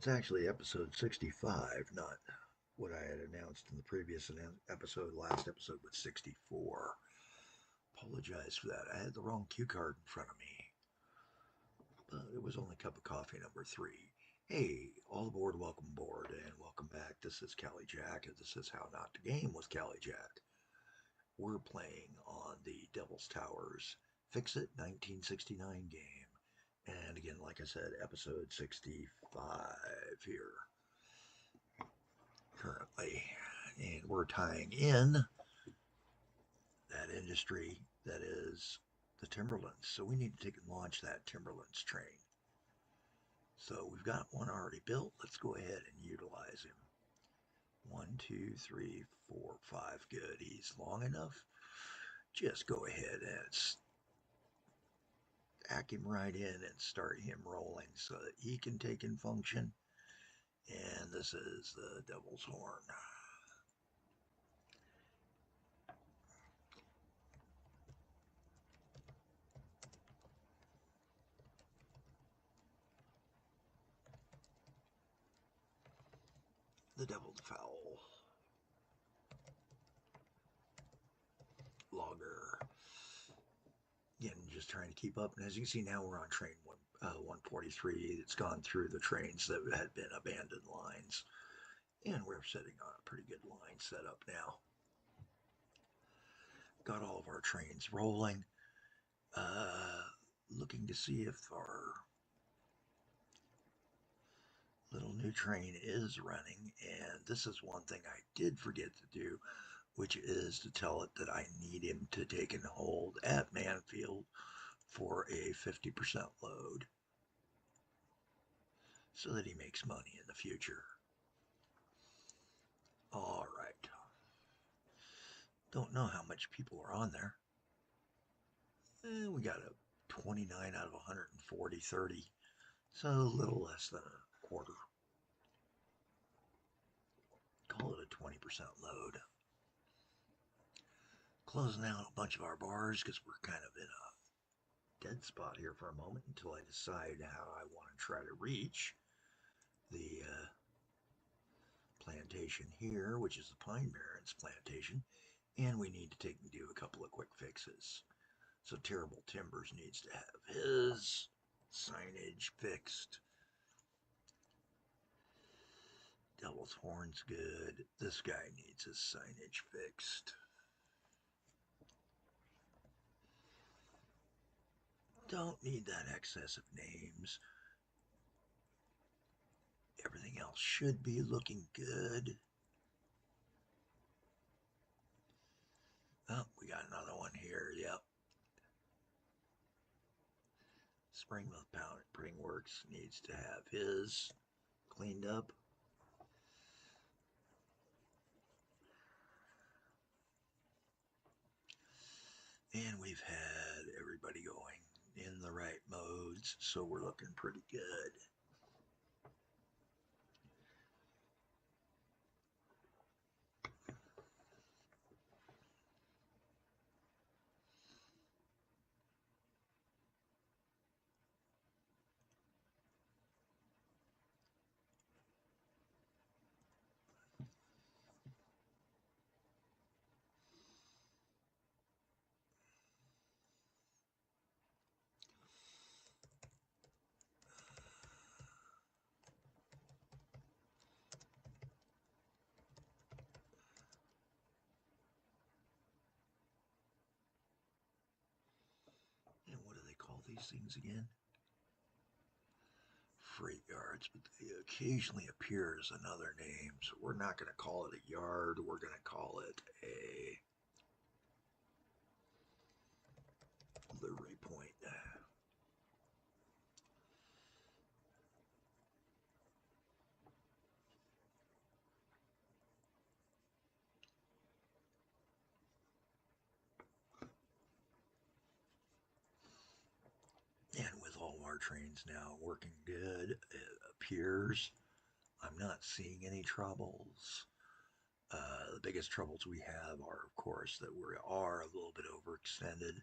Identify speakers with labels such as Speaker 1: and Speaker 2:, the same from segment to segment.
Speaker 1: It's actually episode 65, not what I had announced in the previous episode. Last episode was 64. Apologize for that. I had the wrong cue card in front of me, but it was only cup of coffee number 3. Hey, all aboard, welcome aboard, and welcome back. This is Callie Jack, and this is How Not to Game with Callie Jack. We're playing on the Devil's Towers Fixit 1969 game. And again, like I said, episode 65 here currently. And we're tying in that industry that is the Timberlands. So we need to take and launch that Timberlands train. So we've got one already built. Let's go ahead and utilize him. 1, 2, 3, 4, 5. Good. He's long enough. Just go ahead and stack him right in and start him rolling so that he can take in function. And this is the Devil's Horn. The Devil's Fowl. Logger. Again, just trying to keep up. And as you can see now, we're on train 143. It's gone through the trains that had been abandoned lines. And we're sitting on a pretty good line setup now. Got all of our trains rolling. Looking to see if our little new train is running. And this is one thing I did forget to do, which is to tell it that I need him to take and hold at Manfield for a 50% load so that he makes money in the future. All right. Don't know how much people are on there. We got a 29 out of 140, 30. So a little less than a quarter. Call it a 20% load. Closing out a bunch of our bars because we're kind of in a dead spot here for a moment until I decide how I want to try to reach the plantation here, which is the Pine Barrens plantation, and we need to take and do a couple of quick fixes. So Terrible Timbers needs to have his signage fixed. Devil's Horn's good. This guy needs his signage fixed. Don't need that excess of names. Everything else should be looking good. Oh, we got another one here. Yep. Springmouth Powdering Works needs to have his cleaned up. And we've had everybody going in the right modes, so we're looking pretty good. And what do they call these things again? Freight yards, but they occasionally appear as another name. So we're not going to call it a yard. We're going to call it a delivery point. And with all of our trains now working good, it appears I'm not seeing any troubles. The biggest troubles we have are, of course, that we are a little bit overextended.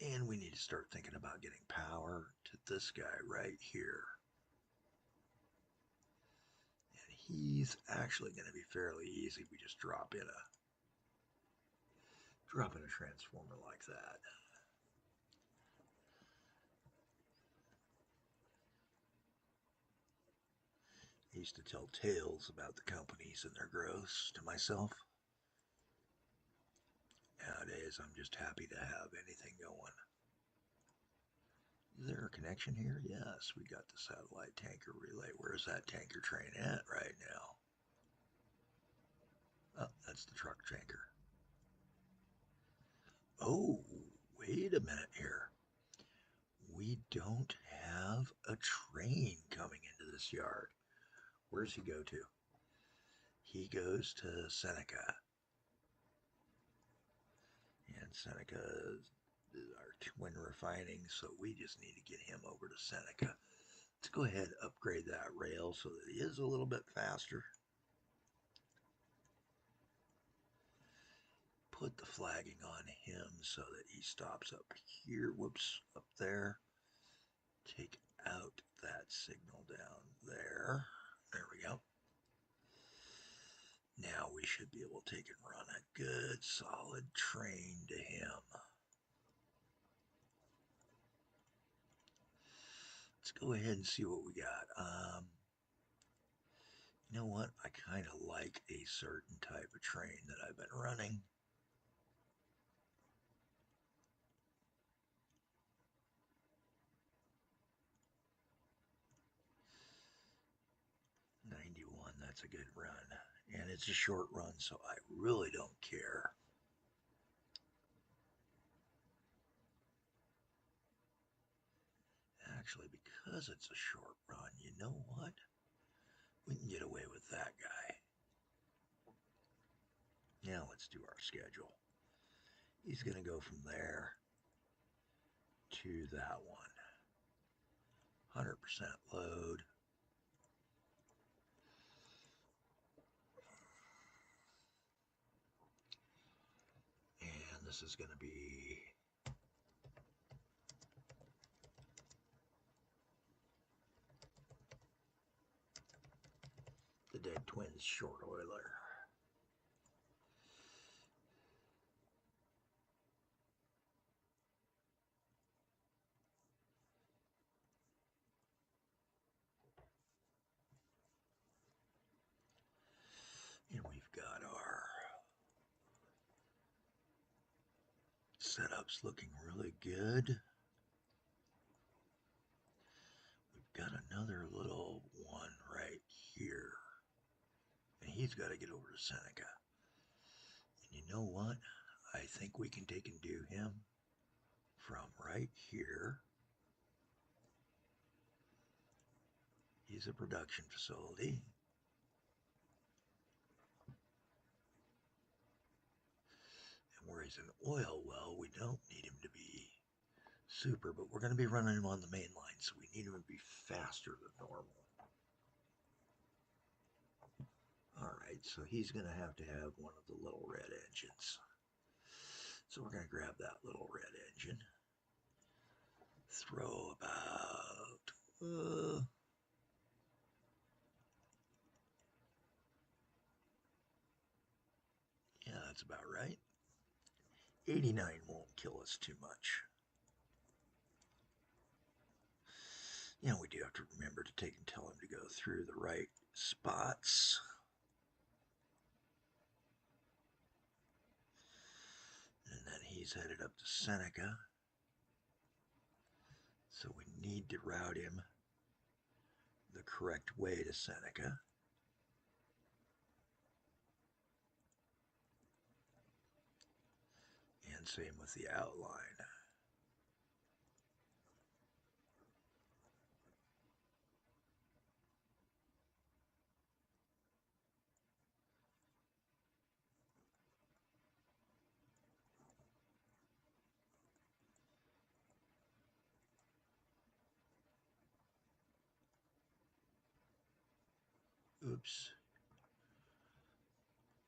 Speaker 1: And we need to start thinking about getting power to this guy right here. he's actually going to be fairly easy. We just drop in a transformer like that. I used to tell tales about the companies and their growths to myself. Nowadays, I'm just happy to have anything going. Is there a connection here? Yes, we got the satellite tanker relay. Where's that tanker train at right now? Oh, that's the truck tanker. Oh, wait a minute here. We don't have a train coming into this yard. Where's he go to? He goes to Seneca. And Seneca is our twin refining, so we just need to get him over to Seneca. Let's go ahead and upgrade that rail so that he is a little bit faster. Put the flagging on him so that he stops up here. Whoops, up there. Take out that signal down there. There we go. Now we should be able to take and run a good solid train to him. Let's go ahead and see what we got. You know what? I kind of like a certain type of train that I've been running. That's a good run. And it's a short run, so I really don't care. Actually, because it's a short run, you know what? We can get away with that guy. Now let's do our schedule. He's going to go from there to that one. 100% load. And this is going to be the Dead Twins short oiler. And we've got our setups looking really good. We've got another little one right here. And he's got to get over to Seneca. And you know what? I think we can take and do him from right here. He's a production facility. And where he's an oil well, we don't need him to be super, but we're going to be running him on the main line, so we need him to be faster than normal. Alright, so he's going to have one of the little red engines. So we're going to grab that little red engine. Throw about... yeah, that's about right. 89 won't kill us too much. You know, we do have to remember to take and tell him to go through the right spots. And then he's headed up to Seneca. So we need to route him the correct way to Seneca. And same with the outline. Oops.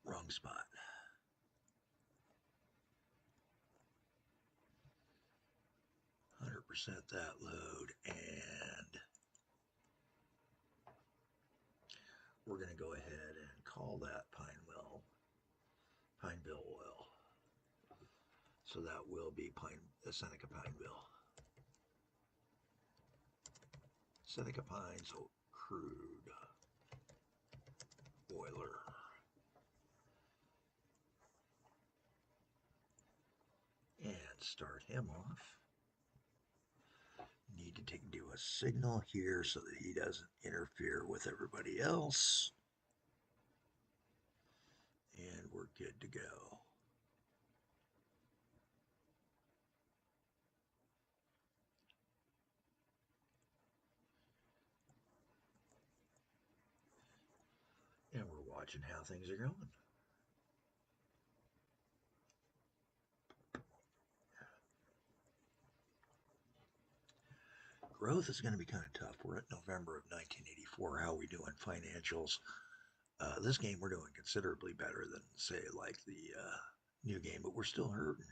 Speaker 1: Wrong spot. That load, and we're going to to go ahead and call that Pineville oil. So that will be Seneca Pineville. Seneca Pines crude oiler. And start him off. Need to do a signal here so that he doesn't interfere with everybody else. And we're good to go. And we're watching how things are going. Growth is going to be kind of tough. We're at November of 1984. How are we doing financials? This game we're doing considerably better than, say, like the new game, but we're still hurting.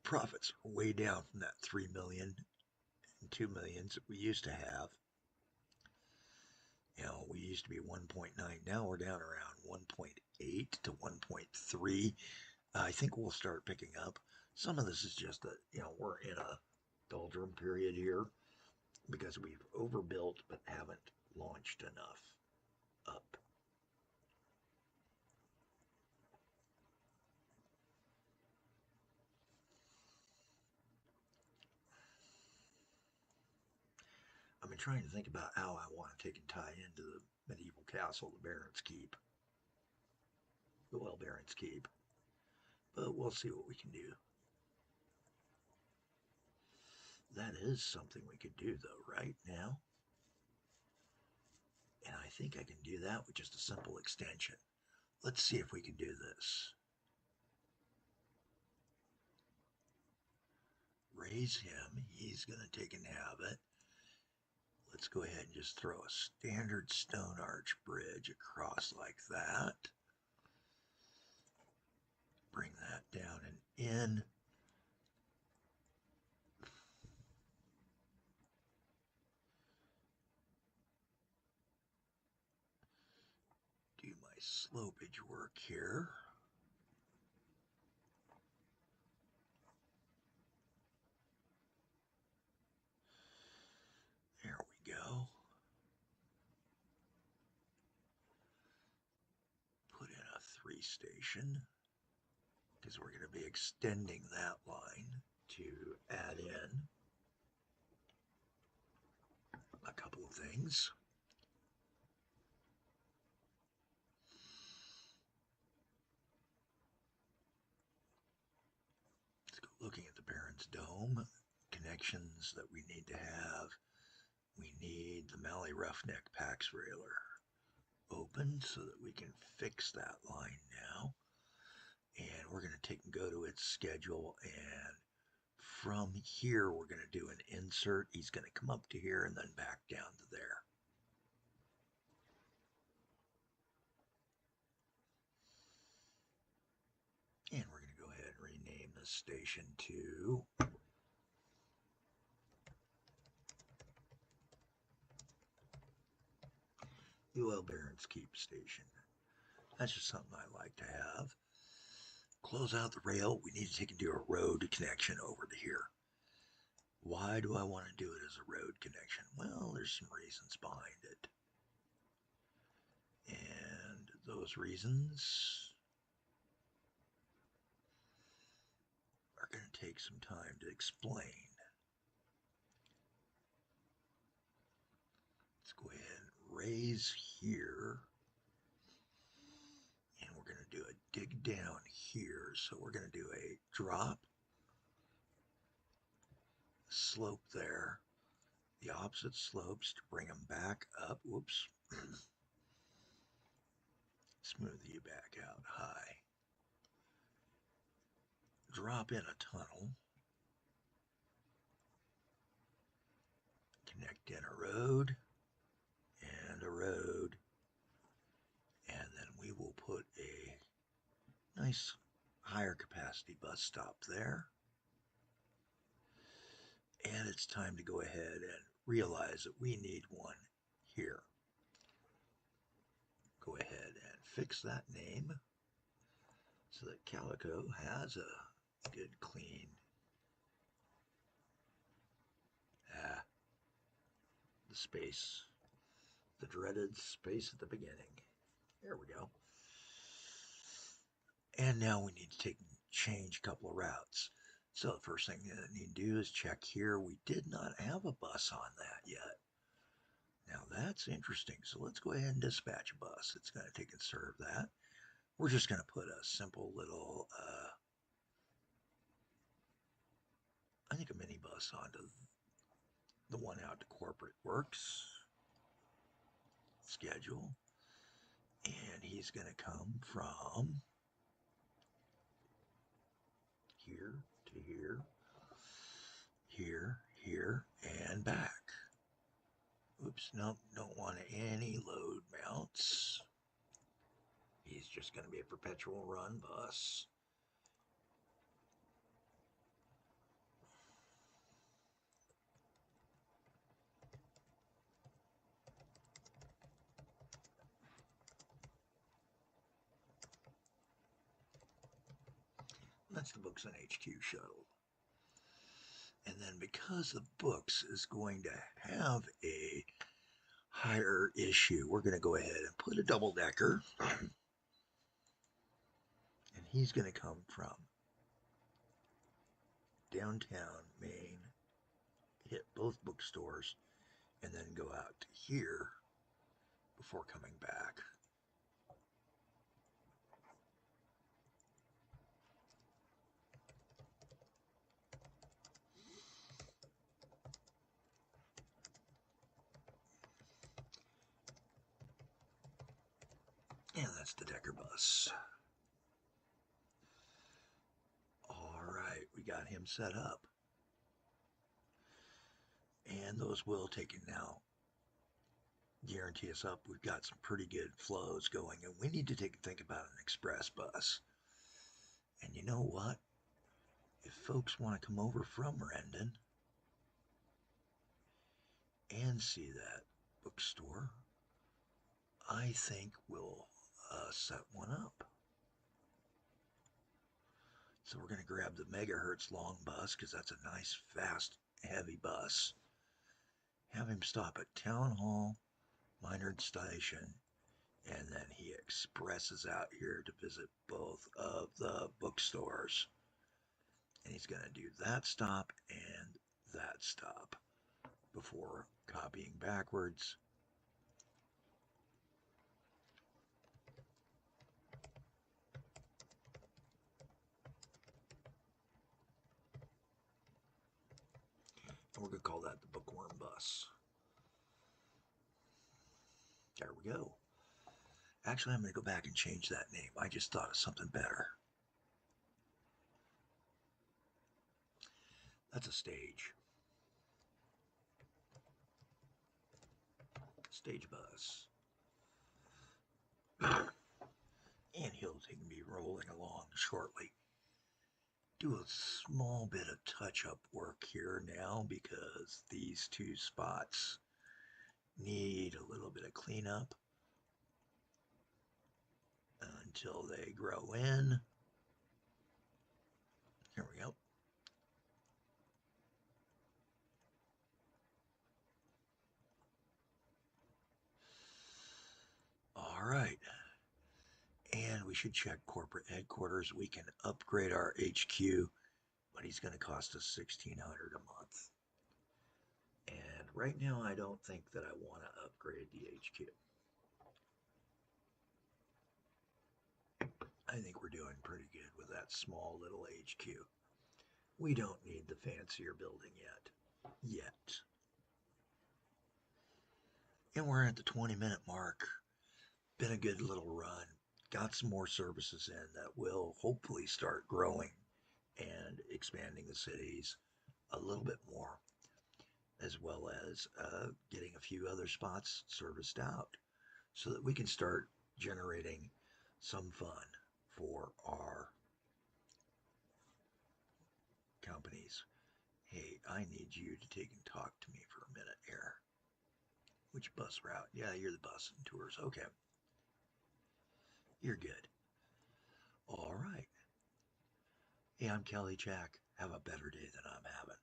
Speaker 1: Profits are way down from that 3 million and 2 millions that we used to have. You know, we used to be 1.9. Now we're down around 1.8 to 1.3. I think we'll start picking up. Some of this is just that, you know, we're in a doldrum period here because we've overbuilt but haven't launched enough up. I've been trying to think about how I want to take and tie into the medieval castle, the Baron's Keep. Well, Baron's Keep. But we'll see what we can do. That is something we could do, though, right now. And I think I can do that with just a simple extension. Let's see if we can do this. Raise him. He's going to take and have it. Let's go ahead and just throw a standard stone arch bridge across like that. Bring that down and in. Do my slopage work here. There we go. Put in a 3 station because we're going to be extending that line to add in a couple of things. Let's go looking at the Baron's Dome. Connections that we need to have. We need the Malley Roughneck Pax Railer open so that we can fix that line now. And we're going to take and go to its schedule, and from here we're going to do an insert. He's going to come up to here and then back down to there. And we're going to go ahead and rename this station to UL Baron's Keep Station. That's just something I like to have. Close out the rail. We need to take and do a road connection over to here. Why do I want to do it as a road connection? Well, there's some reasons behind it. And those reasons are going to take some time to explain. Let's go ahead and raise here. And we're going to do a dig down here. So we're going to do a drop, slope there, the opposite slopes to bring them back up. Whoops. Smooth you back out high. Drop in a tunnel. Connect in a road and a road. And then we will put a nice higher capacity bus stop there. And it's time to go ahead and realize that we need one here. Go ahead and fix that name so that Calico has a good clean the space, the dreaded space at the beginning. There we go. And now we need to change a couple of routes. So the first thing that I need to do is check here. We did not have a bus on that yet. Now that's interesting. So let's go ahead and dispatch a bus. It's going to take and serve that. We're just going to put a simple little, I think a minibus onto the one out to corporate works. Schedule. And he's going to come from here to here, here, here, and back. Oops, nope, don't want any load mounts. He's just going to be a perpetual run bus. That's the Books on HQ shuttle. And then because the Books is going to have a higher issue, we're going to go ahead and put a double-decker. And he's going to come from downtown Maine, hit both bookstores, and then go out to here before coming back. And that's the Decker bus. All right, we got him set up. And those will take it now. Guarantee us up. We've got some pretty good flows going, and we need to think about an express bus. And you know what? If folks want to come over from Brentton and see that bookstore, I think we'll set one up. So we're going to grab the megahertz long bus because that's a nice, fast, heavy bus. Have him stop at Town Hall, Minard Station, and then he expresses out here to visit both of the bookstores. And he's going to do that stop and that stop before copying backwards. And we're going to call that the Bookworm Bus. There we go. Actually, I'm going to go back and change that name. I just thought of something better. That's a stage. Stage bus. And he'll be rolling along shortly. Do a small bit of touch-up work here now because these two spots need a little bit of cleanup until they grow in. Here we go. All right. And we should check corporate headquarters. We can upgrade our HQ, but he's going to cost us $1,600 a month. And right now, I don't think that I want to upgrade the HQ. I think we're doing pretty good with that small little HQ. We don't need the fancier building yet. And we're at the 20-minute mark. Been a good little run. Got some more services in that will hopefully start growing and expanding the cities a little bit more, as well as getting a few other spots serviced out so that we can start generating some fun for our companies. Hey, I need you to take and talk to me for a minute here. Which bus route? Yeah, you're the bus and tours. Okay. You're good. All right. Hey, I'm Kelly Jack. Have a better day than I'm having.